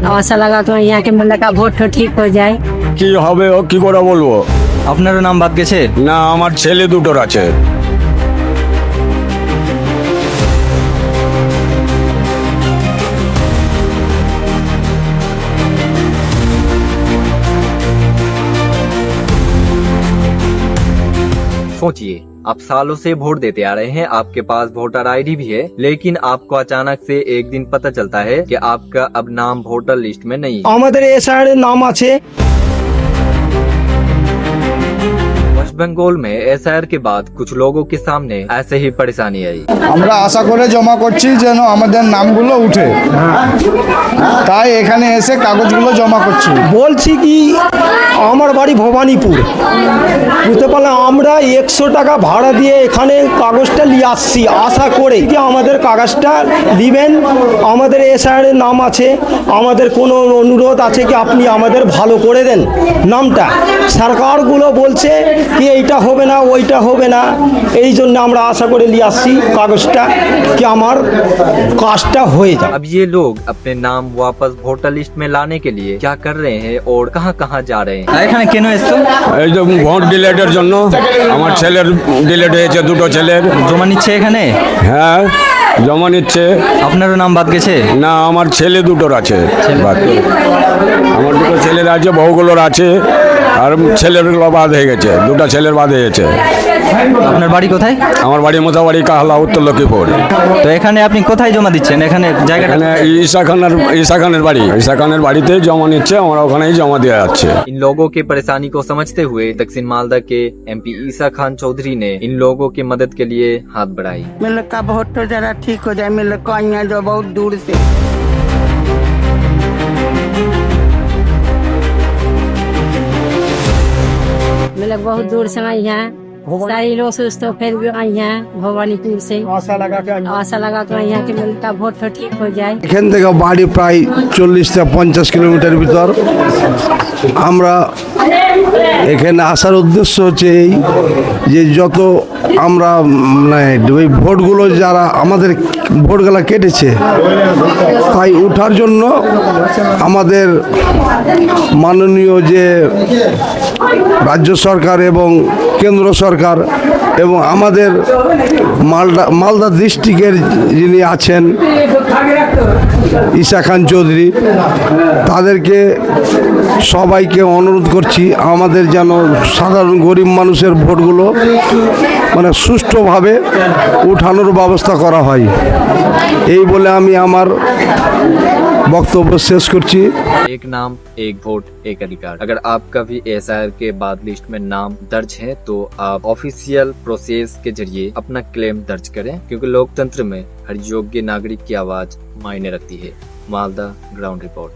आशा लगा तो यहाँ के मतलब का ভোট ঠিক হয়ে যায়। কি হবে ও কি করে বলবো? আপনারও নাম বাদ গেছে? না, আমার ছেলে দুটোর আছে। सोचिए, आप सालों से वोट देते आ रहे हैं, आपके पास वोटर आईडी भी है, लेकिन आपको अचानक से एक दिन पता चलता है कि आपका अब नाम वोटर लिस्ट में नहीं है। আমাদের এসআর নাম আছে। वेस्ट बंगाल में एसआईआर के बाद कुछ लोगों के सामने ऐसे ही परेशानी आई। আমরা আশা করে জমা করছি যেন আমাদের নামগুলো উঠে, তাই এখানে এসে কাগজগুলো জমা করছি। বলছি কি আমার বাড়ি ভবানীপুর, বুঝতে পারলাম, আমরা 100 টাকা ভাড়া দিয়ে এখানে কাগজটা নিয়ে আসছি আশা করে যে আমাদের কাগজটা দিবেন। আমাদের এসআর নাম আছে, আমাদের কোনো অনুরোধ আছে কি আপনি আমাদের ভালো করে দেন নামটা। সরকারগুলো বলছে কি এইটা হবে না ওইটা হবে না, এই জন্য আমরা আশা করে নিয়ে আসছি কাগজটা কি আমার কাজটা হয়ে যায়। अब ये लोग अपने नाम वापस वोटर लिस्ट में लाने के लिए क्या कर रहे हैं और कहां कहां जा रहे हैं? এখানে কেন এসছো? এই যে ভোট ডিলেটের জন্য আমার ছেলের ডিলেট হয়েছে, দুটো ছেলের। জমা নিচ্ছে এখানে? হ্যাঁ, জমা নিচ্ছে। আপনারও নাম বাদ গেছে? না, আমার ছেলে দুটোর আছে। বাদ। আমার দুটো ছেলের আছে, বহুগুলোর আছে, আর ছেলেরগুলো বাদ হয়ে গেছে, দুটো ছেলের বাদ হয়ে গেছে। আপনার বাড়ি কোথায়? আমার বাড়ি মোথাবাড়ি, কাহলা, উত্তর লক্ষ্মীপুর। তো এখানে আপনি কোথায় জমা দিচ্ছেন? এখানে জায়গাটা? এখানে ঈশা খানের বাড়ি, ঈশা খানের বাড়িতে জমা নিচ্ছে, আমরা ওখানেই জমা দিয়ে যাচ্ছে। इन लोगों के परेशानी को समझते हुए दक्षिण मालदा के एमपी ईसा खान चौधरी ने इन लोगों की मदद के लिए हाथ बढ़ाई। मेरे लोग का वोट तो जरा ठीक हो जाए, मेरे लोग को यहाँ जो बहुत दूर से। मतलब बहुत दूर से आई हैं, सारी लोग सुस्त तो फिर भी आई हैं भवानीपुर से। आशा लगा तो यहाँ के मतलब का ভোট ঠিক হয়ে যায়। এখান থেকে বাড়ি প্রায় 40 থেকে 50 কিলোমিটার ভিতর। আমরা এখানে আসার উদ্দেশ্য হচ্ছে এই যে যত আমরা ওই ভোটগুলো যারা আমাদের ভোটগুলো কেটেছে তাই ওঠার জন্য আমাদের মাননীয় যে রাজ্য সরকার এবং কেন্দ্র সরকার এবং আমাদের মালদা ডিস্ট্রিক্টের যিনি আছেন ঈশা খান চৌধুরী, তাদেরকে সবাইকে অনুরোধ করছি আমাদের যেন সাধারণ গরিব মানুষের ভোটগুলো মানে সুষ্ঠুভাবে উঠানোর ব্যবস্থা করা হয়, এই বলে আমি আমার বক্তব্য শেষ করছি। एक नाम एक वोट एक अधिकार। अगर आपका भी एसआईआर के बाद लिस्ट में नाम दर्ज है तो आप ऑफिशियल प्रोसेस के जरिए अपना क्लेम दर्ज करें, क्योंकि लोकतंत्र में हर योग्य नागरिक की आवाज मायने रखती है। Malda ground report.